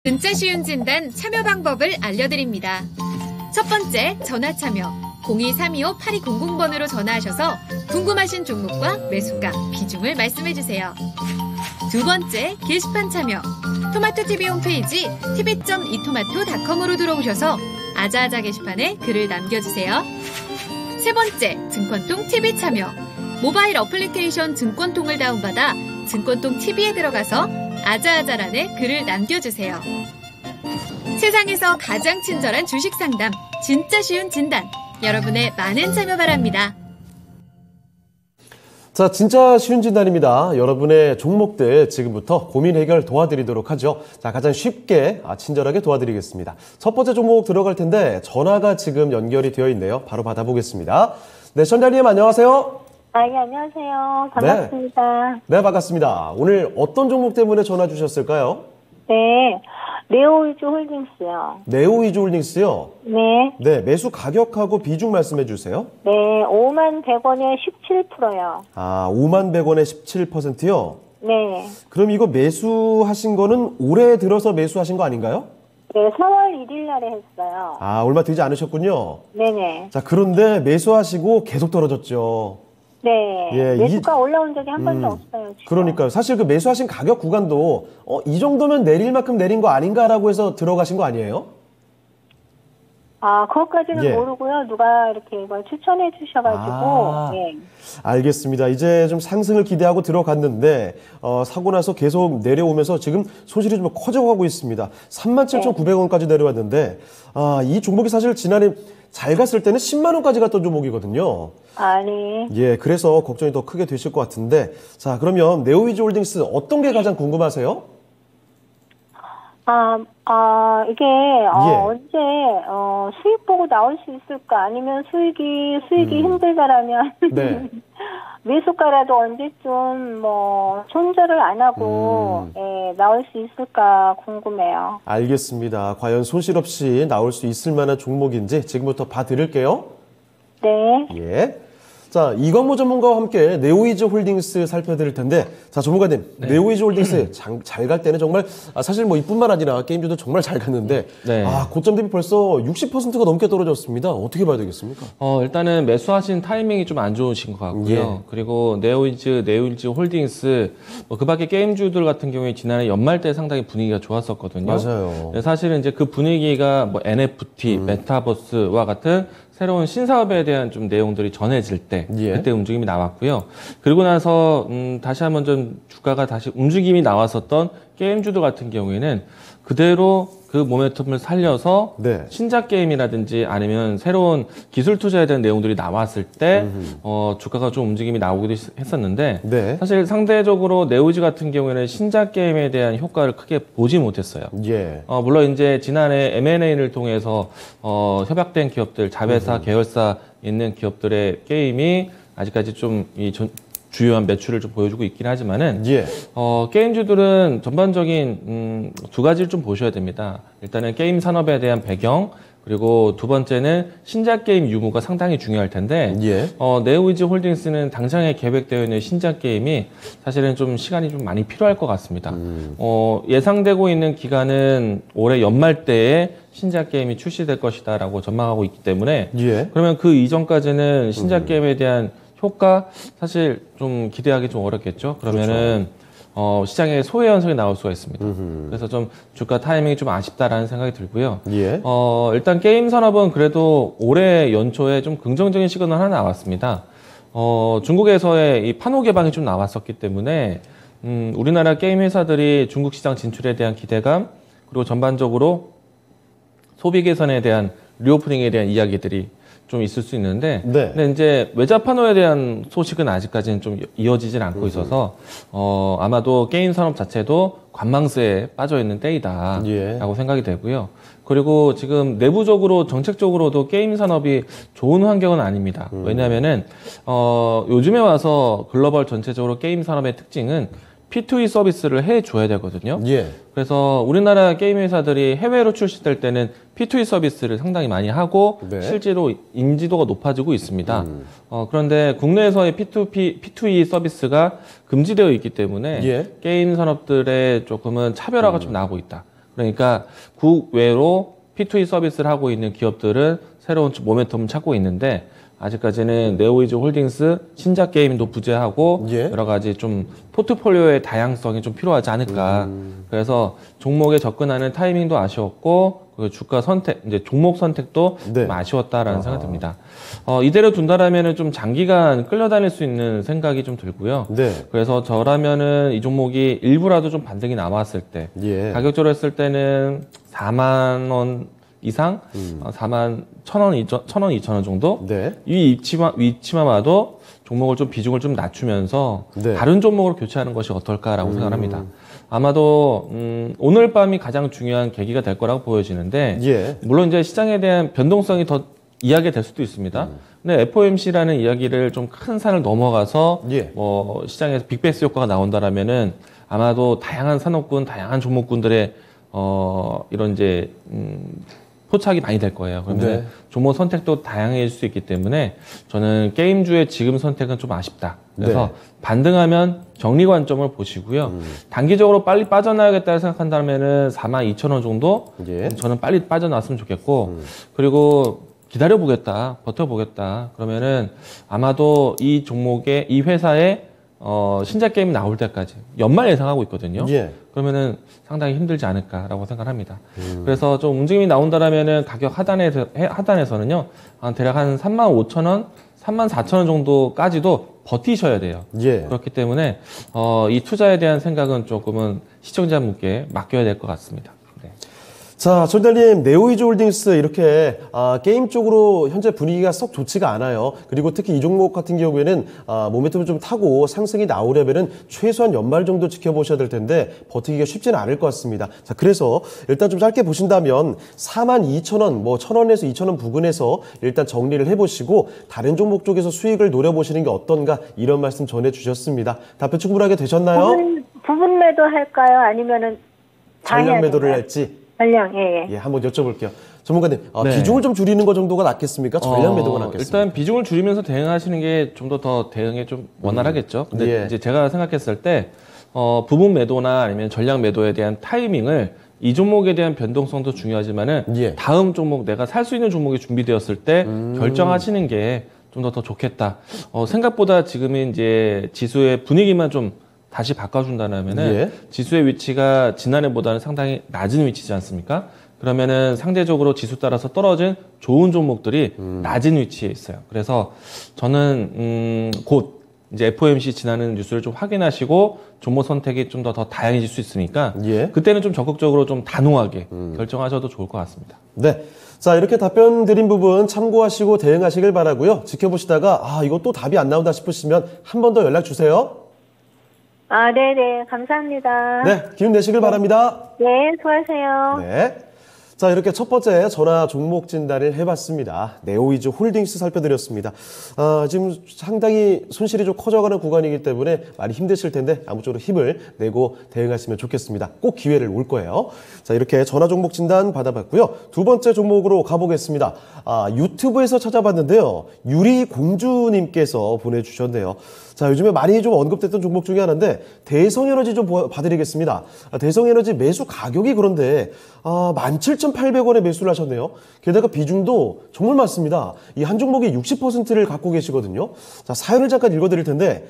진짜 쉬운 진단 참여 방법을 알려드립니다. 첫 번째, 전화 참여. 02-325-8200번으로 전화하셔서 궁금하신 종목과 매수가, 비중을 말씀해주세요. 두 번째, 게시판 참여. 토마토TV 홈페이지 tv.이토마토.com으로 들어오셔서 아자아자 게시판에 글을 남겨주세요. 세 번째, 증권통 TV 참여. 모바일 어플리케이션 증권통을 다운받아 증권통 TV에 들어가서 아자아자란에 글을 남겨주세요. 세상에서 가장 친절한 주식 상담, 진짜 쉬운 진단. 여러분의 많은 참여 바랍니다. 자, 진짜 쉬운 진단입니다. 여러분의 종목들 지금부터 고민 해결 도와드리도록 하죠. 자, 가장 쉽게 친절하게 도와드리겠습니다. 첫 번째 종목 들어갈 텐데 전화가 지금 연결이 되어 있네요. 바로 받아보겠습니다. 네, 전자님 안녕하세요. 예, 안녕하세요. 반갑습니다. 네, 반갑습니다. 오늘 어떤 종목 때문에 전화 주셨을까요? 네, 네오위즈 홀딩스요. 네오위즈 홀딩스요? 네. 네, 매수 가격하고 비중 말씀해 주세요. 네, 51,100원에 17%요. 아, 51,100원에 17%요? 네. 그럼 이거 매수하신 거는 올해 들어서 매수하신 거 아닌가요? 네, 4월 1일 날에 했어요. 아, 얼마 되지 않으셨군요. 네네. 자, 그런데 매수하시고 계속 떨어졌죠. 네. 예, 매수가 올라온 적이 한 번도 없어요. 지금. 그러니까요. 사실 그 매수하신 가격 구간도 이 정도면 내릴 만큼 내린 거 아닌가라고 해서 들어가신 거 아니에요? 아, 그것까지는 예. 모르고요. 누가 이렇게 이걸 추천해 주셔가지고. 네. 알겠습니다. 이제 좀 상승을 기대하고 들어갔는데 사고 나서 계속 내려오면서 지금 소실이 좀 커져가고 있습니다. 37,900원까지 내려왔는데 이 종목이 사실 지난해 잘 갔을 때는 10만 원까지 갔던 종목이거든요. 아, 네. 예, 그래서 걱정이 더 크게 되실 것 같은데 자, 그러면 네오위즈 홀딩스 어떤 게 가장 궁금하세요? 이게, 예. 언제, 수익 보고 나올 수 있을까? 아니면 수익이 힘들다라면, 네. 매수가라도 언제쯤, 손절을 안 하고, 나올 수 있을까 궁금해요. 알겠습니다. 과연 손실 없이 나올 수 있을 만한 종목인지 지금부터 봐드릴게요. 네. 예. 자, 이광모 전문가와 함께 네오위즈 홀딩스 살펴드릴 텐데, 자, 전문가님, 네오위즈 홀딩스 잘 갈 때는 정말, 사실 이뿐만 아니라 게임주도 정말 잘 갔는데, 네. 고점 대비 벌써 60%가 넘게 떨어졌습니다. 어떻게 봐야 되겠습니까? 일단은 매수하신 타이밍이 좀 안 좋으신 것 같고요. 예. 그리고 네오위즈 홀딩스, 그 밖에 게임주들 같은 경우에 지난해 연말 때 상당히 분위기가 좋았었거든요. 맞아요. 사실은 이제 그 분위기가 NFT, 메타버스와 같은 새로운 신사업에 대한 좀 내용들이 전해질 때 예. 그때 움직임이 나왔고요. 그리고 나서 다시 한번 좀 주가가 다시 움직임이 나왔었던 게임주들 같은 경우에는 그대로 그 모멘텀을 살려서 네. 신작 게임이라든지 아니면 새로운 기술 투자에 대한 내용들이 나왔을 때 주가가 좀 움직임이 나오기도 했었는데 네. 사실 상대적으로 네오위즈 같은 경우에는 신작 게임에 대한 효과를 크게 보지 못했어요. 예. 물론 이제 지난해 M&A를 통해서 협약된 기업들, 자회사, 계열사 있는 기업들의 게임이 아직까지 좀 주요한 매출을 좀 보여주고 있긴 하지만은 예. 게임주들은 전반적인 두 가지를 좀 보셔야 됩니다. 일단은 게임 산업에 대한 배경, 그리고 두 번째는 신작 게임 유무가 상당히 중요할 텐데 예. 네오위즈 홀딩스는 당장에 계획되어 있는 신작 게임이 사실은 좀 시간이 좀 많이 필요할 것 같습니다. 예상되고 있는 기간은 올해 연말 때에 신작 게임이 출시될 것이다라고 전망하고 있기 때문에 예. 그러면 그 이전까지는 신작 게임에 대한 효과 사실 좀 기대하기 좀 어렵겠죠. 그러면은 시장에 소외 현상이 나올 수가 있습니다. 그래서 좀 주가 타이밍이 좀 아쉽다라는 생각이 들고요. 예. 일단 게임 산업은 그래도 올해 연초에 좀 긍정적인 시그널 하나 나왔습니다. 중국에서의 이 판호 개방이 좀 나왔었기 때문에 우리나라 게임 회사들이 중국 시장 진출에 대한 기대감 그리고 전반적으로 소비 개선에 대한 리오프닝에 대한 이야기들이 좀 있을 수 있는데, 네. 근데 이제 외자 판호에 대한 소식은 아직까지는 좀 이어지질 않고 있어서, 아마도 게임 산업 자체도 관망세에 빠져 있는 때이다라고 예. 생각이 되고요. 그리고 지금 내부적으로 정책적으로도 게임 산업이 좋은 환경은 아닙니다. 왜냐하면은 요즘에 와서 글로벌 전체적으로 게임 산업의 특징은 P2E 서비스를 해줘야 되거든요. 예. 그래서 우리나라 게임 회사들이 해외로 출시될 때는 P2E 서비스를 상당히 많이 하고 네. 실제로 인지도가 높아지고 있습니다. 그런데 국내에서의 P2E 서비스가 금지되어 있기 때문에 예. 게임 산업들의 조금은 차별화가 좀 나고 있다. 그러니까 국외로 P2E 서비스를 하고 있는 기업들은 새로운 모멘텀을 찾고 있는데 아직까지는 네오이즈 홀딩스 신작 게임도 부재하고 예. 여러 가지 좀 포트폴리오의 다양성이 좀 필요하지 않을까. 그래서 종목에 접근하는 타이밍도 아쉬웠고 그 주가 선택, 이제 종목 선택도 네. 좀 아쉬웠다라는 생각이 듭니다. 이대로 둔다라면은 좀 장기간 끌려다닐 수 있는 생각이 좀 들고요. 네. 그래서 저라면은 이 종목이 일부라도 좀 반등이 나왔을 때 예. 가격적으로 했을 때는 4만 원 이상, 4만 1,000원, 2,000원 정도? 네. 이 위치만 와도 종목을 좀 비중을 좀 낮추면서 네. 다른 종목으로 교체하는 것이 어떨까라고 생각합니다. 아마도 오늘 밤이 가장 중요한 계기가 될 거라고 보여지는데 예. 물론 이제 시장에 대한 변동성이 더 이야기가 될 수도 있습니다. 근데 FOMC라는 이야기를 좀 큰 산을 넘어가서 예. 뭐 시장에서 빅베이스 효과가 나온다라면은 아마도 다양한 산업군, 다양한 종목군들의 이런 이제 포착이 많이 될 거예요. 그러면 네. 종목 선택도 다양해질 수 있기 때문에 저는 게임주의 지금 선택은 좀 아쉽다. 그래서 네. 반등하면 정리 관점을 보시고요. 단기적으로 빨리 빠져나야겠다 생각한다면은 42,000원 정도 예. 저는 빨리 빠져나왔으면 좋겠고 그리고 기다려보겠다, 버텨보겠다. 그러면은 아마도 이 종목의 이 회사의 신작 게임이 나올 때까지 연말 예상하고 있거든요. 예. 그러면은 상당히 힘들지 않을까라고 생각합니다. 그래서 좀 움직임이 나온다라면은 가격 하단에서는요, 대략 한 35,000원, 34,000원 정도까지도 버티셔야 돼요. 예. 그렇기 때문에 이 투자에 대한 생각은 조금은 시청자분께 맡겨야 될 것 같습니다. 네. 자, 전달님, 네오이즈 홀딩스 이렇게 게임 쪽으로 현재 분위기가 썩 좋지가 않아요. 그리고 특히 이 종목 같은 경우에는 모멘텀을 좀 타고 상승이 나오려면은 최소한 연말 정도 지켜보셔야 될 텐데 버티기가 쉽지는 않을 것 같습니다. 자, 그래서 일단 좀 짧게 보신다면 42,000원, 뭐 1,000원에서 2,000원 부근에서 일단 정리를 해보시고 다른 종목 쪽에서 수익을 노려보시는 게 어떤가 이런 말씀 전해주셨습니다. 답변 충분하게 되셨나요? 부분 매도 할까요? 아니면은 다 전량 해야 매도를 되나요? 할지? 전량, 예, 예. 예, 한번 여쭤볼게요. 전문가님, 네. 비중을 좀 줄이는 것 정도가 낫겠습니까? 전량 매도가 낫겠습니까? 일단 비중을 줄이면서 대응하시는 게 좀 더 대응에 좀 원활하겠죠. 근데 예. 이제 제가 생각했을 때 부분 매도나 아니면 전량 매도에 대한 타이밍을 이 종목에 대한 변동성도 중요하지만은 예. 다음 종목 내가 살 수 있는 종목이 준비되었을 때 결정하시는 게 좀 더 좋겠다. 생각보다 지금은 이제 지수의 분위기만 좀 다시 바꿔준다면은 예. 지수의 위치가 지난해보다는 상당히 낮은 위치지 않습니까? 그러면은 상대적으로 지수 따라서 떨어진 좋은 종목들이 낮은 위치에 있어요. 그래서 저는 곧 이제 FOMC 지나는 뉴스를 좀 확인하시고 종목 선택이 좀 더 다양해질 수 있으니까 예. 그때는 좀 적극적으로 좀 단호하게 결정하셔도 좋을 것 같습니다. 네. 자, 이렇게 답변 드린 부분 참고하시고 대응하시길 바라고요. 지켜보시다가 이거 또 답이 안 나온다 싶으시면 한 번 더 연락 주세요. 네네. 감사합니다. 네, 기운 내시길 바랍니다. 네, 수고하세요. 네. 자, 이렇게 첫 번째 전화 종목 진단을 해봤습니다. 네오이즈 홀딩스 살펴드렸습니다. 지금 상당히 손실이 좀 커져가는 구간이기 때문에 많이 힘드실 텐데 아무쪼록 힘을 내고 대응하시면 좋겠습니다. 꼭 기회를 올 거예요. 자, 이렇게 전화 종목 진단 받아봤고요. 두 번째 종목으로 가보겠습니다. 유튜브에서 찾아봤는데요. 유리공주님께서 보내주셨네요. 자, 요즘에 많이 좀 언급됐던 종목 중에 하나인데 대성에너지 좀 봐드리겠습니다. 대성에너지 매수 가격이 그런데 17,800원에 매수를 하셨네요. 게다가 비중도 정말 많습니다. 이 한 종목이 60%를 갖고 계시거든요. 자, 사연을 잠깐 읽어드릴 텐데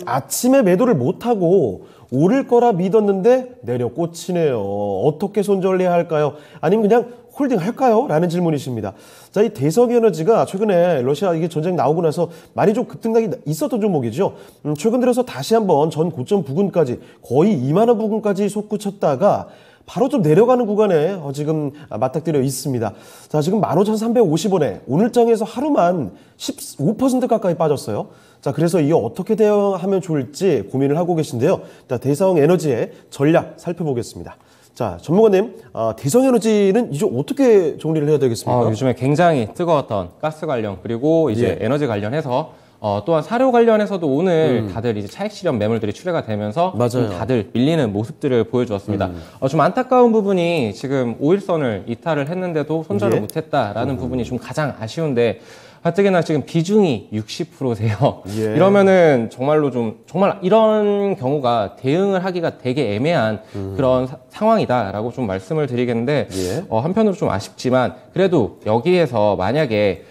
아침에 매도를 못하고 오를 거라 믿었는데 내려 꽂히네요. 어떻게 손절해야 할까요? 아니면 그냥 홀딩 할까요? 라는 질문이십니다. 자, 이 대성에너지가 최근에 러시아 이게 전쟁 나오고 나서 많이 좀 급등락이 있었던 종목이죠. 최근 들어서 다시 한번 전 고점 부근까지 거의 2만원 부근까지 솟구쳤다가 바로 좀 내려가는 구간에 지금 맞닥뜨려 있습니다. 자, 지금 15,350원에 오늘장에서 하루만 15% 가까이 빠졌어요. 자, 그래서 이게 어떻게 대응하면 좋을지 고민을 하고 계신데요. 자, 대성에너지의 전략 살펴보겠습니다. 자, 전문가님, 대성에너지는 이제 어떻게 정리를 해야 되겠습니까? 요즘에 굉장히 뜨거웠던 가스 관련 그리고 이제 예. 에너지 관련해서 또한 사료 관련해서도 오늘 다들 이제 차익 실현 매물들이 출회가 되면서 맞아요. 좀 다들 밀리는 모습들을 보여주었습니다. 좀 안타까운 부분이 지금 5일선을 이탈을 했는데도 손절을 예. 못했다라는 부분이 좀 가장 아쉬운데 가뜩이나 지금 비중이 60%세요. 예. 이러면은 정말로 정말 이런 경우가 대응을 하기가 되게 애매한 그런 상황이다라고 좀 말씀을 드리겠는데, 예. 한편으로 좀 아쉽지만, 그래도 여기에서 만약에,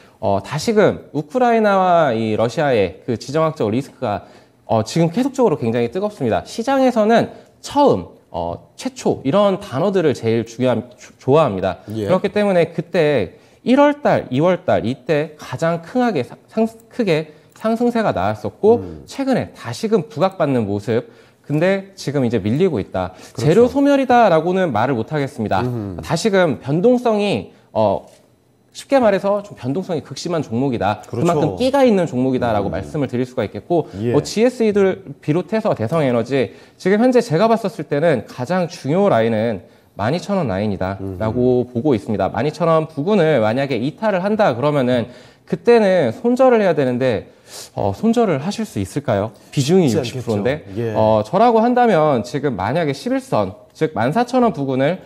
다시금 우크라이나와 이 러시아의 그 지정학적 리스크가, 지금 계속적으로 굉장히 뜨겁습니다. 시장에서는 처음, 최초, 이런 단어들을 제일 좋아합니다. 예. 그렇기 때문에 그때 1월달, 2월달 이때 가장 크게 상승세가 나왔었고 최근에 다시금 부각받는 모습. 근데 지금 이제 밀리고 있다. 그렇죠. 재료 소멸이다라고는 말을 못 하겠습니다. 다시금 변동성이 쉽게 말해서 좀 변동성이 극심한 종목이다. 그렇죠. 그만큼 끼가 있는 종목이다라고 말씀을 드릴 수가 있겠고, 예. GSE들 비롯해서 대성에너지 지금 현재 제가 봤었을 때는 가장 중요 라인은 12,000원 라인이다라고 보고 있습니다. 12,000원 부근을 만약에 이탈을 한다 그러면은 그때는 손절을 해야 되는데 손절을 하실 수 있을까요? 비중이 쉽지 60%인데 않겠죠. 예. 저라고 한다면 지금 만약에 11선 즉 14,000원 부근을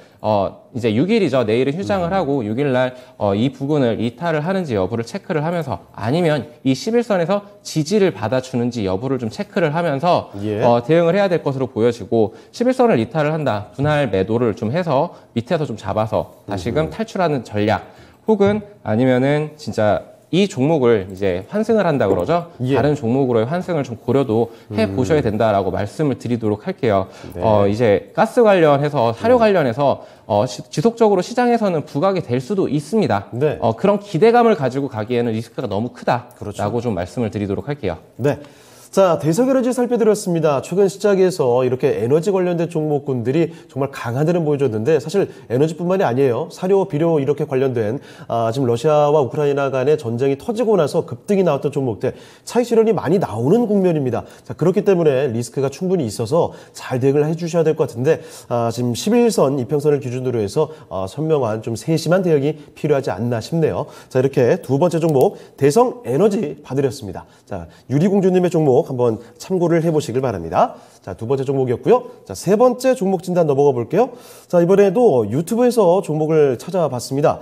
이제 6일이죠. 내일은 휴장을 하고 6일날 이 부근을 이탈을 하는지 여부를 체크를 하면서, 아니면 이 11선에서 지지를 받아주는지 여부를 좀 체크를 하면서 예. 대응을 해야 될 것으로 보여지고, 11선을 이탈을 한다. 분할 매도를 좀 해서 밑에서 좀 잡아서 다시금 탈출하는 전략, 혹은 아니면은 진짜 이 종목을 이제 환승을 한다 그러죠. 예. 다른 종목으로의 환승을 좀 고려도 해 보셔야 된다라고 말씀을 드리도록 할게요. 네. 이제 가스 관련해서 사료 관련해서 지속적으로 시장에서는 부각이 될 수도 있습니다. 네. 그런 기대감을 가지고 가기에는 리스크가 너무 크다라고 그렇죠. 좀 말씀을 드리도록 할게요. 네. 자, 대성에너지 살펴드렸습니다. 최근 시장에서 이렇게 에너지 관련된 종목군들이 정말 강하다는 보여줬는데, 사실 에너지뿐만이 아니에요. 사료, 비료 이렇게 관련된 지금 러시아와 우크라이나 간의 전쟁이 터지고 나서 급등이 나왔던 종목들, 차익 실현이 많이 나오는 국면입니다. 자, 그렇기 때문에 리스크가 충분히 있어서 잘 대응을 해주셔야 될 것 같은데, 지금 11선 이평선을 기준으로 해서 선명한 좀 세심한 대응이 필요하지 않나 싶네요. 자, 이렇게 두 번째 종목 대성에너지 봐드렸습니다. 자, 유리공주님의 종목 한번 참고를 해보시길 바랍니다. 자, 두 번째 종목이었고요. 자, 세 번째 종목 진단 넘어가 볼게요. 자, 이번에도 유튜브에서 종목을 찾아봤습니다.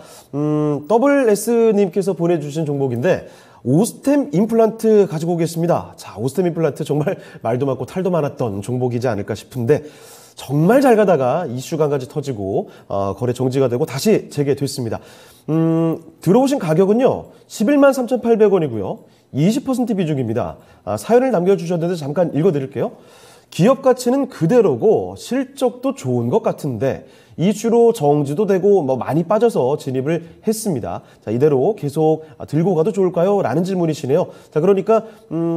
WS님께서 보내주신 종목인데, 오스템 임플란트 가지고 오겠습니다. 자, 오스템 임플란트 정말 말도 많고 탈도 많았던 종목이지 않을까 싶은데, 정말 잘 가다가 이슈간까지 터지고 거래 정지가 되고 다시 재개됐습니다. 들어오신 가격은요 11만 3,800원이고요 20% 비중입니다. 사연을 남겨주셨는데 잠깐 읽어드릴게요. 기업 가치는 그대로고 실적도 좋은 것 같은데 이슈로 정지도 되고 많이 빠져서 진입을 했습니다. 자, 이대로 계속 들고 가도 좋을까요? 라는 질문이시네요. 자, 그러니까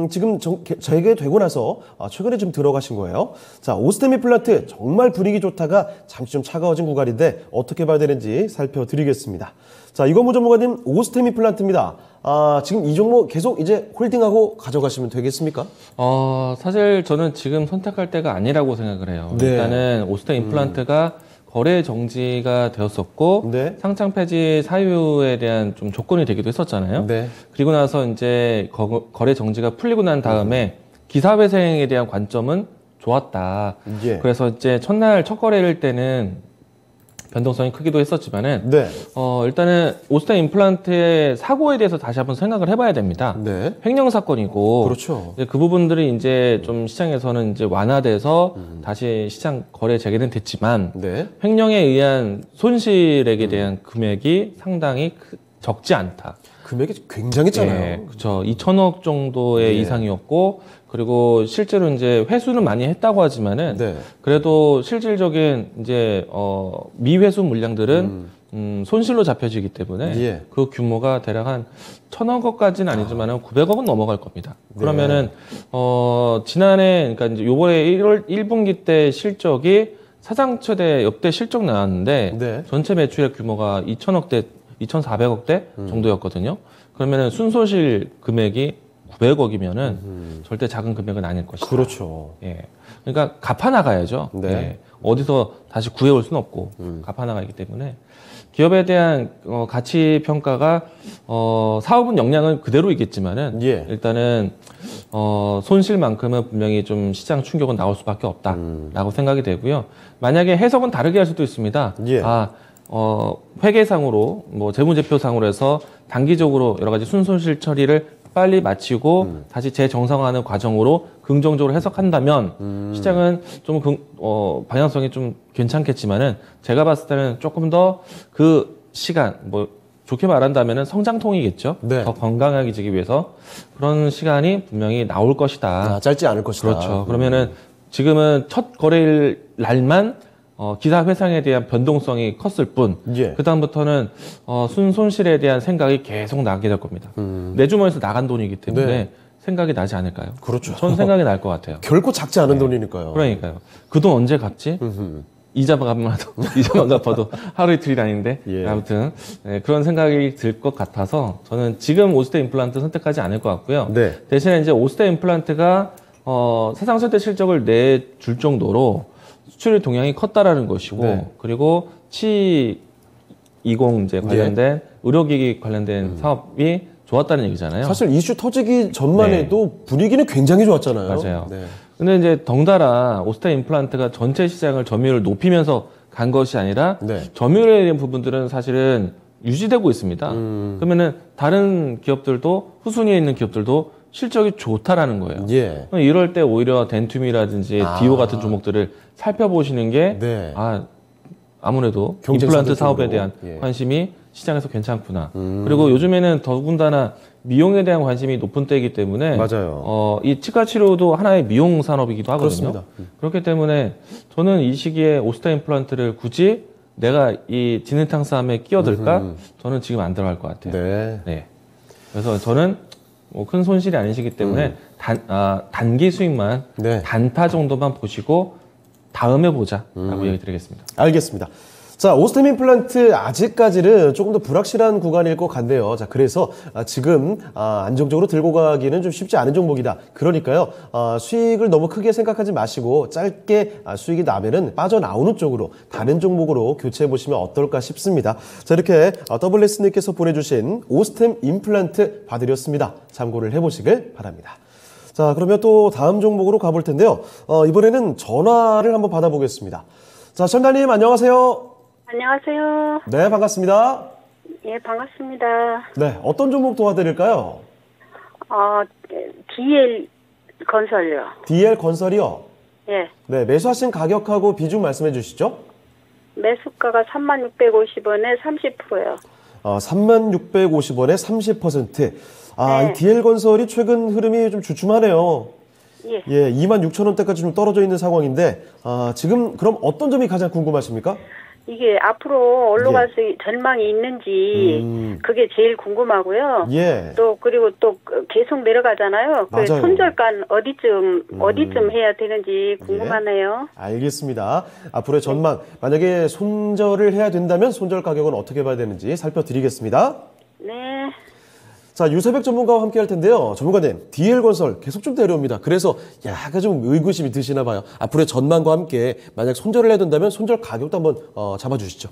지금 재개되고 나서 최근에 좀 들어가신 거예요. 자, 오스템 임플란트 정말 분위기 좋다가 잠시 좀 차가워진 구간인데 어떻게 봐야 되는지 살펴드리겠습니다. 자, 이건무 전문가님, 오스템 임플란트입니다. 지금 이 종목 계속 이제 홀딩하고 가져가시면 되겠습니까? 사실 저는 지금 선택할 때가 아니라고 생각을 해요. 네. 일단은 오스템 임플란트가 거래 정지가 되었었고, 네. 상장 폐지 사유에 대한 좀 조건이 되기도 했었잖아요. 네. 그리고 나서 이제 거래 정지가 풀리고 난 다음에 기사회생에 대한 관점은 좋았다. 예. 그래서 이제 첫날 첫 거래일 때는 변동성이 크기도 했었지만은, 네. 일단은 오스템 임플란트의 사고에 대해서 다시 한번 생각을 해봐야 됩니다. 네. 횡령 사건이고, 그렇죠. 이제 그 부분들이 이제 좀 시장에서는 이제 완화돼서 다시 시장 거래 재개는 됐지만, 네. 횡령에 의한 손실액에 대한 금액이 상당히 적지 않다. 금액이 굉장히 작아요. 예, 그렇죠. 2천억 정도의 예. 이상이었고, 그리고 실제로 이제 회수는 많이 했다고 하지만은, 네. 그래도 실질적인 이제 미회수 물량들은 손실로 잡혀지기 때문에 예. 그 규모가 대략 한 1,000억까지는 아니지만은 900억은 넘어갈 겁니다. 네. 그러면은 지난해, 그러니까 이제 요번에 1분기 때 실적이 사상 최대 역대 실적 나왔는데, 네. 전체 매출의 규모가 2,000억대, 2,400억대 정도였거든요. 그러면은 순손실 금액이 900억이면은 절대 작은 금액은 아닐 것이다. 그렇죠. 예. 그러니까 갚아나가야죠. 네. 예. 어디서 다시 구해올 수는 없고, 갚아나가기 때문에. 기업에 대한 가치 평가가 사업은 역량은 그대로 있겠지만은, 예. 일단은 손실만큼은 분명히 좀 시장 충격은 나올 수밖에 없다라고 생각이 되고요. 만약에 해석은 다르게 할 수도 있습니다. 예. 회계상으로 뭐 재무제표상으로 해서 단기적으로 여러 가지 순손실 처리를 빨리 마치고 다시 재정상화하는 과정으로 긍정적으로 해석한다면 시장은 좀 방향성이 좀 괜찮겠지만은 제가 봤을 때는 조금 더 그 시간 뭐 좋게 말한다면은 성장통이겠죠. 네. 더 건강해지기 위해서 그런 시간이 분명히 나올 것이다. 짧지 않을 것이다. 그렇죠. 그러면은 지금은 첫 거래일 날만 기사 회상에 대한 변동성이 컸을 뿐, 예. 그다음부터는 순손실에 대한 생각이 계속 나게 될 겁니다. 내 주머니에서 나간 돈이기 때문에 네. 생각이 나지 않을까요? 그렇죠. 전 생각이 날 것 같아요. 결코 작지 않은 돈이니까요. 그러니까요. 그 돈 언제 갚지? 이자만 갚아도 하루 이틀이 아닌데. 예. 아무튼 네, 그런 생각이 들 것 같아서 저는 지금 오스테 임플란트 선택하지 않을 것 같고요. 네. 대신에 이제 오스테 임플란트가 세상 최대 실적을 내줄 정도로 수출의 동향이 컸다라는 것이고, 네. 그리고 치20 이제 관련된 의료기기 관련된 사업이 좋았다는 얘기잖아요. 사실 이슈 터지기 전만 네. 해도 분위기는 굉장히 좋았잖아요. 맞아요. 네. 근데 이제 덩달아 오스테 임플란트가 전체 시장을 점유율을 높이면서 간 것이 아니라 네. 점유율에 대한 부분들은 사실은 유지되고 있습니다. 그러면은 다른 기업들도 후순위에 있는 기업들도 실적이 좋다라는 거예요. 예. 이럴 때 오히려 덴툼이라든지 디오 같은 종목들을 살펴보시는 게 네. 아무래도 경쟁 임플란트 사들 사업에 쪽으로. 대한 예. 관심이 시장에서 괜찮구나. 그리고 요즘에는 더군다나 미용에 대한 관심이 높은 때이기 때문에 맞아요. 이 치과 치료도 하나의 미용 산업이기도 하거든요. 그렇습니다. 그렇기 때문에 저는 이 시기에 오스테 임플란트를 굳이 내가 이 진흙탕 싸움에 끼어들까? 저는 지금 안 들어갈 것 같아요. 네. 네. 그래서 저는 뭐 큰 손실이 아니시기 때문에 단기 수익만 네. 단타 정도만 보시고 다음에 보자라고 얘기 드리겠습니다. 알겠습니다. 자, 오스템 임플란트 아직까지는 조금 더 불확실한 구간일 것 같네요. 자, 그래서 지금 안정적으로 들고 가기는 좀 쉽지 않은 종목이다. 그러니까요, 수익을 너무 크게 생각하지 마시고 짧게 수익이 나면은 빠져나오는 쪽으로 다른 종목으로 교체해 보시면 어떨까 싶습니다. 자, 이렇게 WS님께서 보내주신 오스템 임플란트 봐드렸습니다. 참고를 해보시길 바랍니다. 자, 그러면 또 다음 종목으로 가볼 텐데요. 이번에는 전화를 한번 받아보겠습니다. 자, 전가님 안녕하세요. 안녕하세요. 네, 반갑습니다. 예, 반갑습니다. 네, 어떤 종목 도와드릴까요? DL 건설요. DL 건설이요. 예. 네, 매수하신 가격하고 비중 말씀해 주시죠. 매수가가 3650원에 30%요. 3650원에 30%. 네. 이 DL 건설이 최근 흐름이 좀 주춤하네요. 예. 예, 26,000원대까지 좀 떨어져 있는 상황인데, 지금 그럼 어떤 점이 가장 궁금하십니까? 이게 앞으로 올라갈 수 전망이 있는지 그게 제일 궁금하고요. 예. 또 그리고 또 계속 내려가잖아요. 맞아요. 손절간 어디쯤 해야 되는지 궁금하네요. 알겠습니다. 앞으로의 전망, 만약에 손절을 해야 된다면 손절 가격은 어떻게 봐야 되는지 살펴드리겠습니다. 네. 자, 유세백 전문가와 함께 할 텐데요. 전문가님, DL건설 계속 좀 내려옵니다. 그래서 약간 좀 의구심이 드시나 봐요. 앞으로의 전망과 함께 만약 손절을 해야 된다면 손절 가격도 한번 잡아주시죠.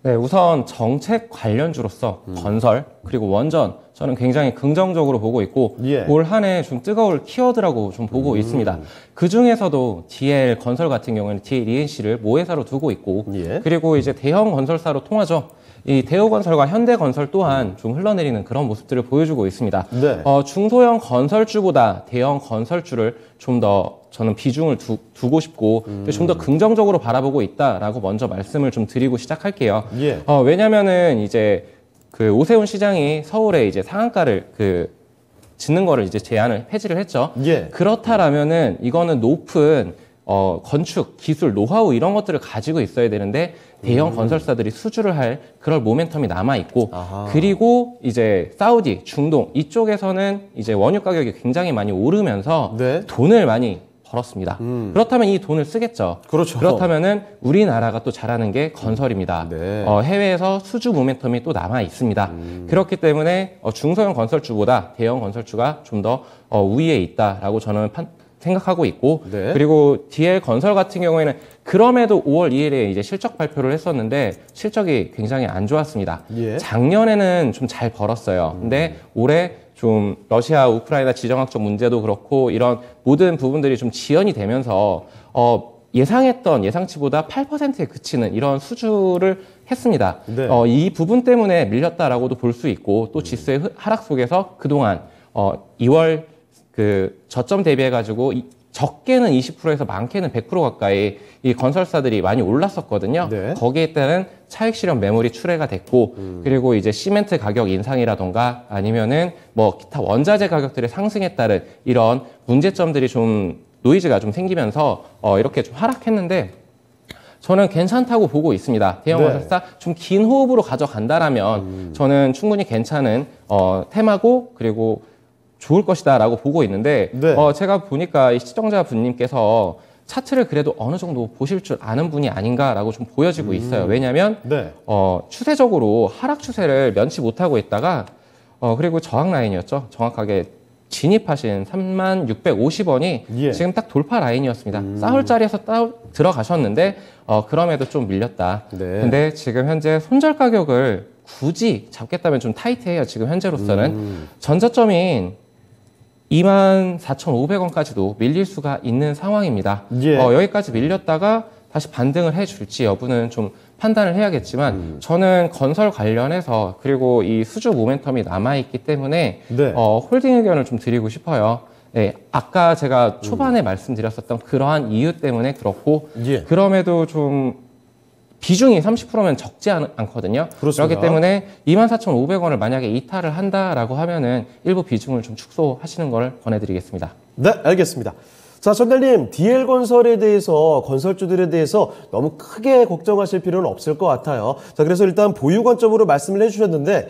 네, 우선 정책 관련주로서 건설 그리고 원전 저는 굉장히 긍정적으로 보고 있고 예. 올 한 해 좀 뜨거울 키워드라고 좀 보고 있습니다. 그 중에서도 DL 건설 같은 경우에는 DL ENC를 모회사로 두고 있고 예. 그리고 이제 대형 건설사로 통하죠. 이 대우건설과 현대건설 또한 좀 흘러내리는 그런 모습들을 보여주고 있습니다. 네. 중소형 건설주보다 대형 건설주를 좀 더 저는 비중을 두고 싶고 좀 더 긍정적으로 바라보고 있다라고 먼저 말씀을 좀 드리고 시작할게요. 예. 왜냐면은 이제 그 오세훈 시장이 서울에 이제 상한가를 짓는 거를 이제 제안을 폐지를 했죠. 예. 그렇다라면은 이거는 높은 건축, 기술, 노하우 이런 것들을 가지고 있어야 되는데 대형 건설사들이 수주를 할 그럴 모멘텀이 남아 있고 그리고 이제 사우디, 중동 이쪽에서는 이제 원유 가격이 굉장히 많이 오르면서 네. 돈을 많이 벌었습니다. 그렇다면 이 돈을 쓰겠죠. 그렇죠. 그렇다면은 우리나라가 또 잘하는 게 건설입니다. 네. 해외에서 수주 모멘텀이 또 남아 있습니다. 그렇기 때문에 중소형 건설주보다 대형 건설주가 좀 더 우위에 있다라고 저는 생각하고 있고 네. 그리고 DL 건설 같은 경우에는 그럼에도 5월 2일에 이제 실적 발표를 했었는데 실적이 굉장히 안 좋았습니다. 예. 작년에는 좀 잘 벌었어요. 근데 올해 좀 러시아, 우크라이나 지정학적 문제도 그렇고 이런 모든 부분들이 좀 지연이 되면서 예상했던 예상치보다 8%에 그치는 이런 수주를 했습니다. 네. 이 부분 때문에 밀렸다라고도 볼 수 있고 또 지수의 하락 속에서 그동안 2월 그 저점 대비해가지고 적게는 20%에서 많게는 100% 가까이 이 건설사들이 많이 올랐었거든요. 네. 거기에 따른 차익 실현 매물이 출회가 됐고 그리고 이제 시멘트 가격 인상이라던가 아니면은 뭐 기타 원자재 가격들의 상승에 따른 이런 문제점들이 좀 노이즈가 좀 생기면서 이렇게 좀 하락했는데 저는 괜찮다고 보고 있습니다. 대형 네. 건설사 좀 긴 호흡으로 가져간다라면 저는 충분히 괜찮은 테마고 그리고 좋을 것이다라고 보고 있는데 네. 제가 보니까 이 시청자 분님께서 차트를 그래도 어느 정도 보실 줄 아는 분이 아닌가라고 좀 보여지고 있어요. 왜냐하면 네. 추세적으로 하락 추세를 면치 못하고 있다가 그리고 저항 라인이었죠. 정확하게 진입하신 3650원이 예. 지금 딱 돌파 라인이었습니다. 싸울 자리에서 들어가셨는데 그럼에도 좀 밀렸다. 네. 근데 지금 현재 손절 가격을 굳이 잡겠다면 좀 타이트해요. 지금 현재로서는 전저점인 24,500원까지도 밀릴 수가 있는 상황입니다. 예. 여기까지 밀렸다가 다시 반등을 해줄지 여부는 좀 판단을 해야겠지만 저는 건설 관련해서 그리고 이 수주 모멘텀이 남아있기 때문에 네. 홀딩 의견을 좀 드리고 싶어요. 네, 아까 제가 초반에 말씀드렸었던 그러한 이유 때문에 그렇고 예. 그럼에도 좀 비중이 30%면 적지 않거든요. 그렇습니다. 그렇기 때문에 24,500원을 만약에 이탈을 한다라고 하면은 일부 비중을 좀 축소하시는 걸 권해드리겠습니다. 네, 알겠습니다. 자, 전달님, DL건설에 대해서, 건설주들에 대해서 너무 크게 걱정하실 필요는 없을 것 같아요. 자, 그래서 일단 보유 관점으로 말씀을 해주셨는데,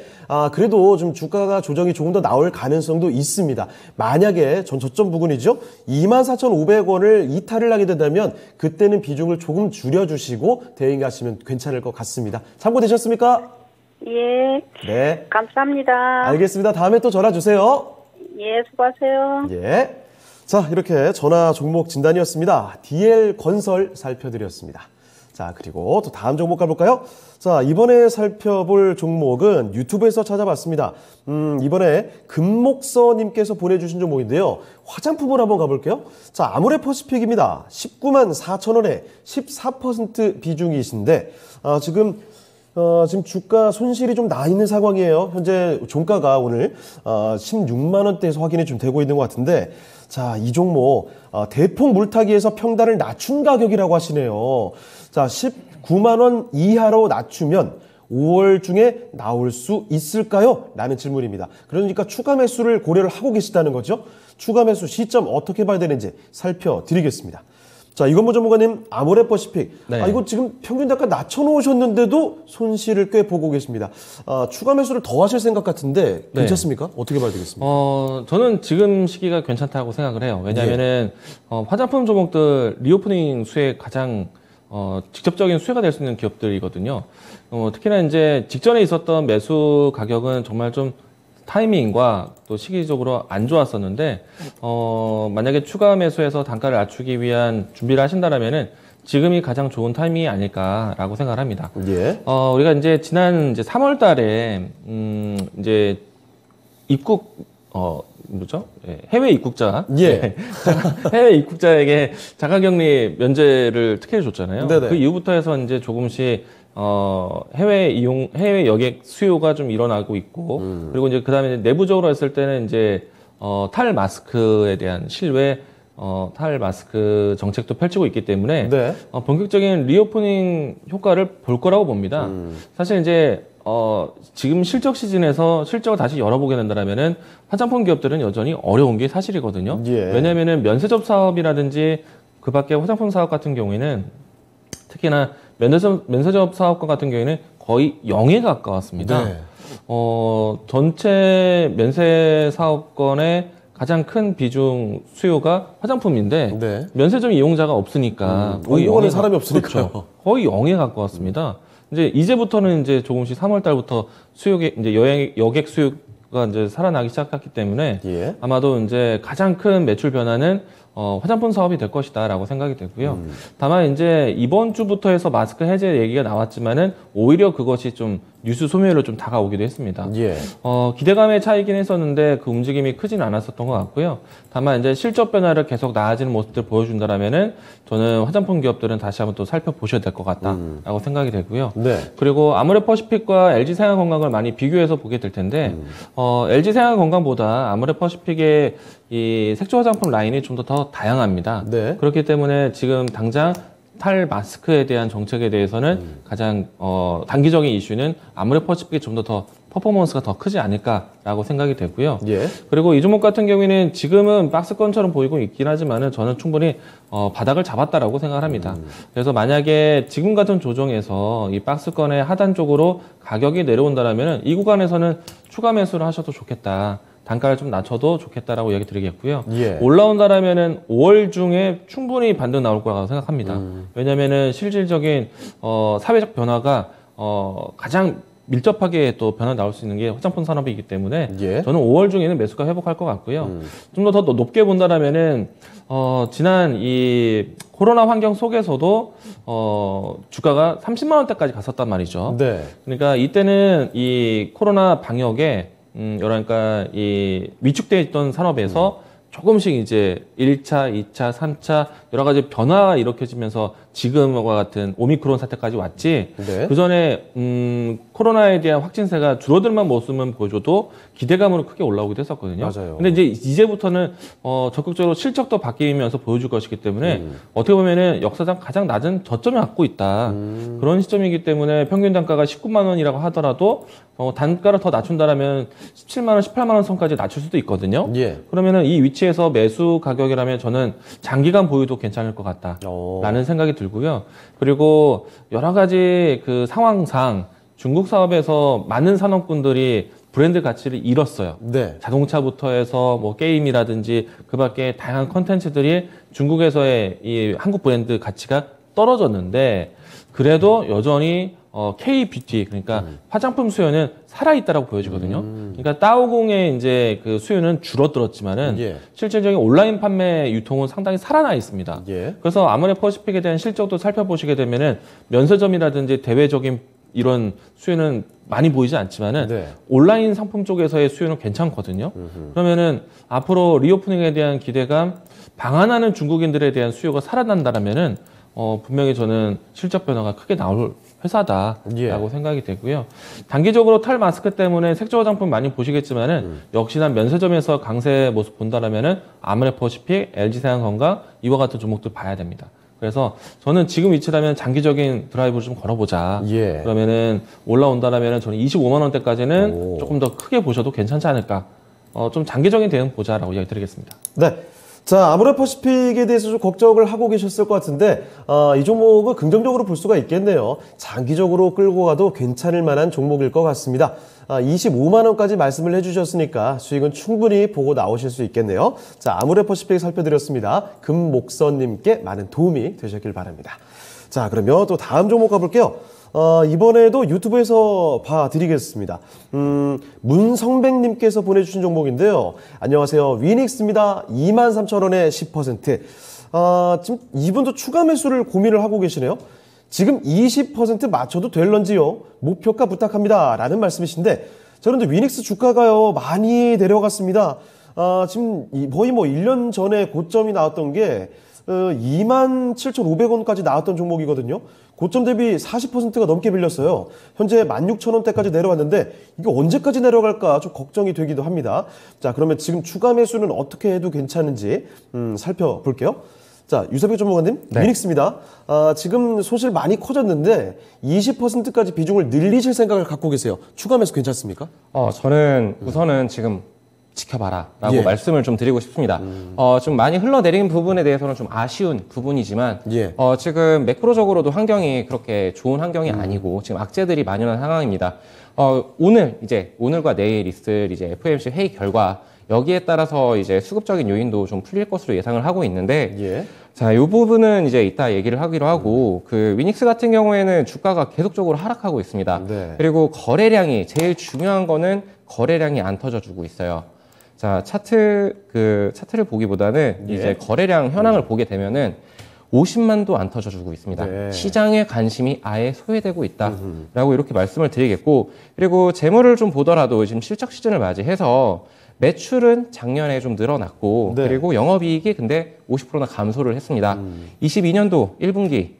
그래도 좀 주가가 조정이 조금 더 나올 가능성도 있습니다. 만약에 전 저점 부근이죠? 24,500원을 이탈을 하게 된다면, 그때는 비중을 조금 줄여주시고 대응하시면 괜찮을 것 같습니다. 참고되셨습니까? 예, 네. 감사합니다. 알겠습니다. 다음에 또 전화 주세요. 예, 수고하세요. 예. 자, 이렇게 전화 종목 진단이었습니다. DL건설 살펴드렸습니다. 자, 그리고 또 다음 종목 가볼까요? 자, 이번에 살펴볼 종목은 유튜브에서 찾아봤습니다. 이번에 금목서님께서 보내주신 종목인데요. 화장품을 한번 가볼게요. 자, 아모레퍼시픽입니다. 19만 4천원에 14% 비중이신데, 지금 주가 손실이 좀 나 있는 상황이에요. 현재 종가가 오늘 16만 원대에서 확인이 좀 되고 있는 것 같은데, 자, 이 종목 대폭 물타기에서 평단을 낮춘 가격이라고 하시네요. 자, 19만 원 이하로 낮추면 5월 중에 나올 수 있을까요? 라는 질문입니다. 그러니까 추가 매수를 고려를 하고 계시다는 거죠. 추가 매수 시점 어떻게 봐야 되는지 살펴드리겠습니다. 자, 이건모 전문가님, 아모레퍼시픽. 네. 이거 지금 평균 단가 낮춰놓으셨는데도 손실을 꽤 보고 계십니다. 추가 매수를 더 하실 생각 같은데 괜찮습니까? 네. 어떻게 봐야 되겠습니까? 저는 지금 시기가 괜찮다고 생각을 해요. 왜냐하면은 화장품 종목들 리오프닝 수에 가장 직접적인 수혜가 될 수 있는 기업들이거든요. 특히나 이제 직전에 있었던 매수 가격은 정말 좀 타이밍과 또 시기적으로 안 좋았었는데, 만약에 추가 매수해서 단가를 낮추기 위한 준비를 하신다라면은 지금이 가장 좋은 타이밍이 아닐까라고 생각을 합니다. 예. 우리가 이제 지난 이제 3월 달에, 이제 입국, 뭐죠? 예, 해외 입국자. 예. 해외 입국자에게 자가격리 면제를 특혜를 줬잖아요. 네네. 그 이후부터 해서 이제 조금씩 해외 여객 수요가 좀 일어나고 있고, 그리고 이제 그 다음에 내부적으로 했을 때는 이제, 탈 마스크에 대한 실외, 탈 마스크 정책도 펼치고 있기 때문에, 네. 본격적인 리오프닝 효과를 볼 거라고 봅니다. 사실 이제, 지금 실적 시즌에서 실적을 다시 열어보게 된다면은 화장품 기업들은 여전히 어려운 게 사실이거든요. 예. 왜냐면은 면세점 사업이라든지 그 밖에 화장품 사업 같은 경우에는 특히나 면세점 사업과 같은 경우에는 거의 0에 가까웠습니다. 네. 전체 면세 사업권의 가장 큰 비중 수요가 화장품인데 네. 면세점 이용자가 없으니까 거의 공부하는 0에 사람이 없으니까요. 그렇죠. 거의 0에 가까웠습니다. 이제부터는 이제 조금씩 3월 달부터 이제 여객 수요가 이제 살아나기 시작했기 때문에 예. 아마도 이제 가장 큰 매출 변화는 화장품 사업이 될 것이다라고 생각이 되고요. 다만 이제 이번 주부터 해서 마스크 해제 얘기가 나왔지만은 오히려 그것이 좀 뉴스 소멸로 좀 다가오기도 했습니다. 예. 기대감의 차이긴 했었는데 그 움직임이 크진 않았었던 것 같고요. 다만 이제 실적 변화를 계속 나아지는 모습들 보여준다라면은 저는 화장품 기업들은 다시 한번 또 살펴보셔야 될 것 같다라고 생각이 되고요. 네. 그리고 아모레퍼시픽과 LG 생활건강을 많이 비교해서 보게 될 텐데 LG 생활건강보다 아모레퍼시픽의 이 색조 화장품 라인이 좀 더 다양합니다. 네. 그렇기 때문에 지금 당장 탈 마스크에 대한 정책에 대해서는 가장 단기적인 이슈는 아모레퍼시픽이 좀 더 퍼포먼스가 더 크지 않을까라고 생각이 되고요. 예. 그리고 이 종목 같은 경우에는 지금은 박스권처럼 보이고 있긴 하지만은 저는 충분히 바닥을 잡았다라고 생각을 합니다. 그래서 만약에 지금 같은 조정에서 이 박스권의 하단 쪽으로 가격이 내려온다라면은 이 구간에서는 추가 매수를 하셔도 좋겠다. 단가를 좀 낮춰도 좋겠다라고 얘기 드리겠고요. 예. 올라온다라면은 5월 중에 충분히 반등 나올 거라고 생각합니다. 왜냐면은 실질적인 사회적 변화가 가장 밀접하게 또 변화 나올 수 있는 게 화장품 산업이기 때문에 예. 저는 5월 중에는 매수가 회복할 것 같고요. 좀 더 높게 본다라면은 지난 이 코로나 환경 속에서도 주가가 30만 원대까지 갔었단 말이죠. 네. 그러니까 이때는 이 코로나 방역에 그러니까 이 위축되어 있던 산업에서 조금씩 이제 1차, 2차, 3차 여러 가지 변화가 일으켜지면서 지금과 같은 오미크론 사태까지 왔지. 네. 그 전에 코로나에 대한 확진세가 줄어들만 모습은 보여줘도 기대감으로 크게 올라오기도 했었거든요. 맞아요. 근데 이제 이제부터는 적극적으로 실적도 바뀌면서 보여줄 것이기 때문에 어떻게 보면은 역사상 가장 낮은 저점에 갖고 있다. 그런 시점이기 때문에 평균 단가가 19만 원이라고 하더라도 단가를 더 낮춘다라면 17만 원, 18만 원 선까지 낮출 수도 있거든요. 예. 그러면은 이 위치에서 매수 가격이라면 저는 장기간 보유도 괜찮을 것 같다라는 생각이 들고요. 그리고 여러 가지 그 상황상 중국 사업에서 많은 산업군들이 브랜드 가치를 잃었어요. 네. 자동차부터 해서 뭐 게임이라든지 그밖에 다양한 컨텐츠들이 중국에서의 이 한국 브랜드 가치가 떨어졌는데 그래도 여전히 K-뷰티 그러니까 화장품 수요는 살아있다라고 보여지거든요. 그러니까 따오공의 이제 그 수요는 줄어들었지만은 예. 실질적인 온라인 판매 유통은 상당히 살아나 있습니다. 예. 그래서 아모레퍼시픽에 대한 실적도 살펴보시게 되면은 면세점이라든지 대외적인 이런 수요는 많이 보이지 않지만은 네. 온라인 상품 쪽에서의 수요는 괜찮거든요. 그러면은 앞으로 리오프닝에 대한 기대감, 방한하는 중국인들에 대한 수요가 살아난다라면은 분명히 저는 실적 변화가 크게 나올 회사다라고 예. 생각이 되고요. 단기적으로 탈 마스크 때문에 색조 화장품 많이 보시겠지만은 역시나 면세점에서 강세 모습 본다라면은 아모레퍼시픽, LG생활건강 이와 같은 종목들 봐야 됩니다. 그래서 저는 지금 위치라면 장기적인 드라이브를 좀 걸어보자. 예. 그러면은 올라온다라면은 저는 25만 원대까지는 오. 조금 더 크게 보셔도 괜찮지 않을까. 좀 장기적인 대응 보자라고 이야기 드리겠습니다. 네. 자, 아모레퍼시픽에 대해서 좀 걱정을 하고 계셨을 것 같은데 이 종목은 긍정적으로 볼 수가 있겠네요. 장기적으로 끌고 가도 괜찮을 만한 종목일 것 같습니다. 25만 원까지 말씀을 해주셨으니까 수익은 충분히 보고 나오실 수 있겠네요. 자, 아모레퍼시픽 살펴드렸습니다. 금목선님께 많은 도움이 되셨길 바랍니다. 자, 그러면 또 다음 종목 가볼게요. 이번에도 유튜브에서 봐드리겠습니다. 문성백님께서 보내주신 종목인데요. 안녕하세요. 위닉스입니다. 23,000원에 10%. 지금 이분도 추가 매수를 고민을 하고 계시네요. 지금 20% 맞춰도 될런지요? 목표가 부탁합니다. 라는 말씀이신데, 저는 근데 위닉스 주가가요, 많이 내려갔습니다. 지금 거의 뭐 1년 전에 고점이 나왔던 게, 27,500원까지 나왔던 종목이거든요. 고점 대비 40%가 넘게 빌렸어요. 현재 16,000원대까지 내려왔는데 이게 언제까지 내려갈까 좀 걱정이 되기도 합니다. 자, 그러면 지금 추가 매수는 어떻게 해도 괜찮은지 살펴볼게요. 자, 유사백 전문가님, 네. 위닉스입니다. 지금 소실 많이 커졌는데 20%까지 비중을 늘리실 생각을 갖고 계세요. 추가 매수 괜찮습니까? 저는 우선은 지금 지켜봐라 라고 예. 말씀을 좀 드리고 싶습니다. 좀 많이 흘러내린 부분에 대해서는 좀 아쉬운 부분이지만 예. 지금 매크로적으로도 환경이 그렇게 좋은 환경이 아니고 지금 악재들이 만연한 상황입니다. 오늘과 내일 있을 이제 FOMC 회의 결과 여기에 따라서 이제 수급적인 요인도 좀 풀릴 것으로 예상을 하고 있는데 예. 자, 이 부분은 이제 이따 얘기를 하기로 하고 그 위닉스 같은 경우에는 주가가 계속적으로 하락하고 있습니다. 네. 그리고 거래량이 제일 중요한 거는 거래량이 안 터져주고 있어요. 자, 차트를 보기보다는 예. 이제 거래량 현황을 보게 되면은 50만도 안 터져주고 있습니다. 네. 시장의 관심이 아예 소외되고 있다라고 이렇게 말씀을 드리겠고, 그리고 재물을 좀 보더라도 지금 실적 시즌을 맞이해서 매출은 작년에 좀 늘어났고, 네. 그리고 영업이익이 근데 50%나 감소를 했습니다. 22년도 1분기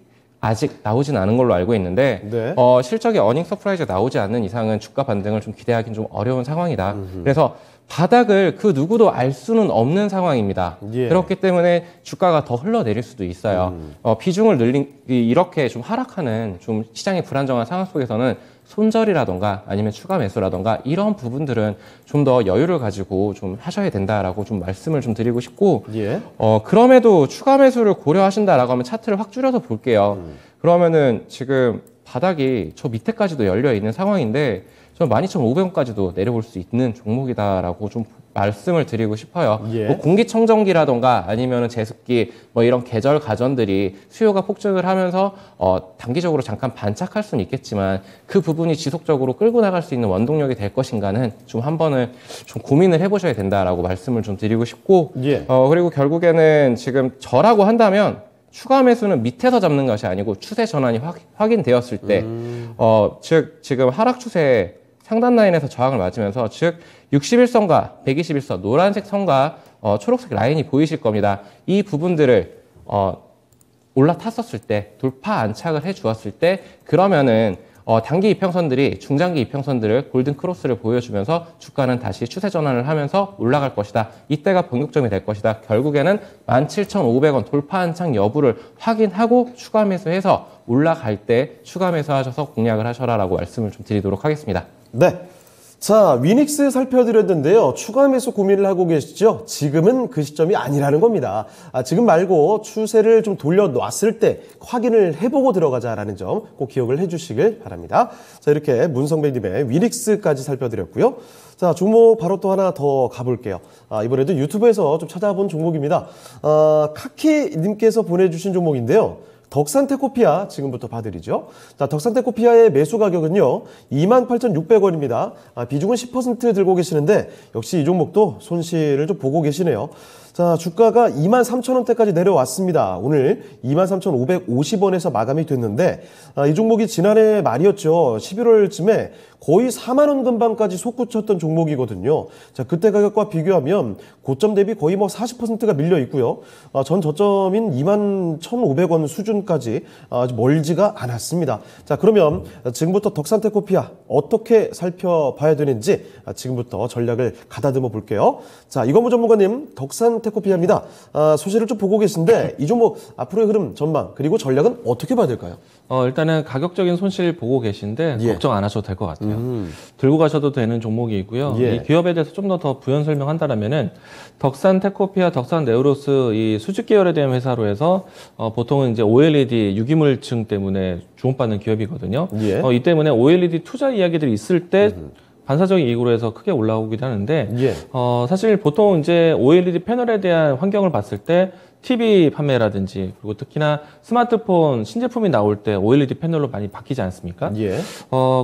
아직 나오진 않은 걸로 알고 있는데 네. 실적의 어닝 서프라이즈가 나오지 않는 이상은 주가 반등을 좀 기대하기는 좀 어려운 상황이다. 그래서 바닥을 그 누구도 알 수는 없는 상황입니다. 예. 그렇기 때문에 주가가 더 흘러내릴 수도 있어요. 비중을 이렇게 좀 하락하는 좀 시장이 불안정한 상황 속에서는 손절이라던가 아니면 추가 매수라던가 이런 부분들은 좀 더 여유를 가지고 좀 하셔야 된다라고 좀 말씀을 좀 드리고 싶고, 예. 그럼에도 추가 매수를 고려하신다라고 하면 차트를 확 줄여서 볼게요. 그러면은 지금 바닥이 저 밑에까지도 열려 있는 상황인데 저는 12,500원까지도 내려볼 수 있는 종목이다라고 좀 말씀을 드리고 싶어요. 예. 뭐 공기청정기라던가 아니면 제습기 뭐 이런 계절 가전들이 수요가 폭증을 하면서 단기적으로 잠깐 반짝할 수는 있겠지만 그 부분이 지속적으로 끌고 나갈 수 있는 원동력이 될 것인가는 좀 한번은 좀 고민을 해보셔야 된다라고 말씀을 좀 드리고 싶고, 예. 그리고 결국에는 지금 저라고 한다면 추가 매수는 밑에서 잡는 것이 아니고 추세 전환이 확인되었을 때, 즉 지금 하락 추세 상단 라인에서 저항을 맞으면서 즉 61선과 121선 노란색 선과 초록색 라인이 보이실 겁니다. 이 부분들을 올라탔었을 때 돌파 안착을 해 주었을 때 그러면은 단기 이평선들이 중장기 이평선들을 골든 크로스를 보여주면서 주가는 다시 추세 전환을 하면서 올라갈 것이다. 이때가 본격점이 될 것이다. 결국에는 17,500원 돌파 안착 여부를 확인하고 추가 매수해서 올라갈 때 추가 매수하셔서 공략을 하셔라라고 말씀을 좀 드리도록 하겠습니다. 네. 자, 위닉스 살펴드렸는데요. 추가 매수 고민을 하고 계시죠? 지금은 그 시점이 아니라는 겁니다. 지금 말고 추세를 좀 돌려놨을 때 확인을 해보고 들어가자라는 점 꼭 기억을 해주시길 바랍니다. 자, 이렇게 문성배님의 위닉스까지 살펴드렸고요. 자, 종목 바로 또 하나 더 가볼게요. 이번에도 유튜브에서 좀 찾아본 종목입니다. 카키님께서 보내주신 종목인데요. 덕산테코피아 지금부터 봐드리죠. 자, 덕산테코피아의 매수 가격은요 28,600원입니다. 비중은 10% 들고 계시는데 역시 이 종목도 손실을 좀 보고 계시네요. 자, 주가가 23,000원대까지 내려왔습니다. 오늘 23,550원에서 마감이 됐는데 이 종목이 지난해 말이었죠. 11월쯤에 거의 4만원 근방까지 솟구쳤던 종목이거든요. 자, 그때 가격과 비교하면 고점 대비 거의 뭐 40%가 밀려 있고요. 전 저점인 21,500원 수준까지 아주 멀지가 않았습니다. 자, 그러면 지금부터 덕산테코피아 어떻게 살펴봐야 되는지 지금부터 전략을 가다듬어 볼게요. 자, 이건무 전문가님, 덕산테코피아입니다. 소식을 좀 보고 계신데 이 종목 앞으로의 흐름 전망 그리고 전략은 어떻게 봐야 될까요? 일단은 가격적인 손실 보고 계신데 예. 걱정 안 하셔도 될 것 같아요. 들고 가셔도 되는 종목이고요. 예. 이 기업에 대해서 좀 더 부연 설명한다면은 덕산테코피아, 덕산네오로스 이 수직 계열에 대한 회사로 해서 보통은 이제 OLED 유기물층 때문에 주목받는 기업이거든요. 예. 이 때문에 OLED 투자 이야기들이 있을 때 반사적인 이익으로 해서 크게 올라오기도 하는데 예. 사실 보통 이제 OLED 패널에 대한 환경을 봤을 때 TV 판매라든지 그리고 특히나 스마트폰 신제품이 나올 때 OLED 패널로 많이 바뀌지 않습니까? 예.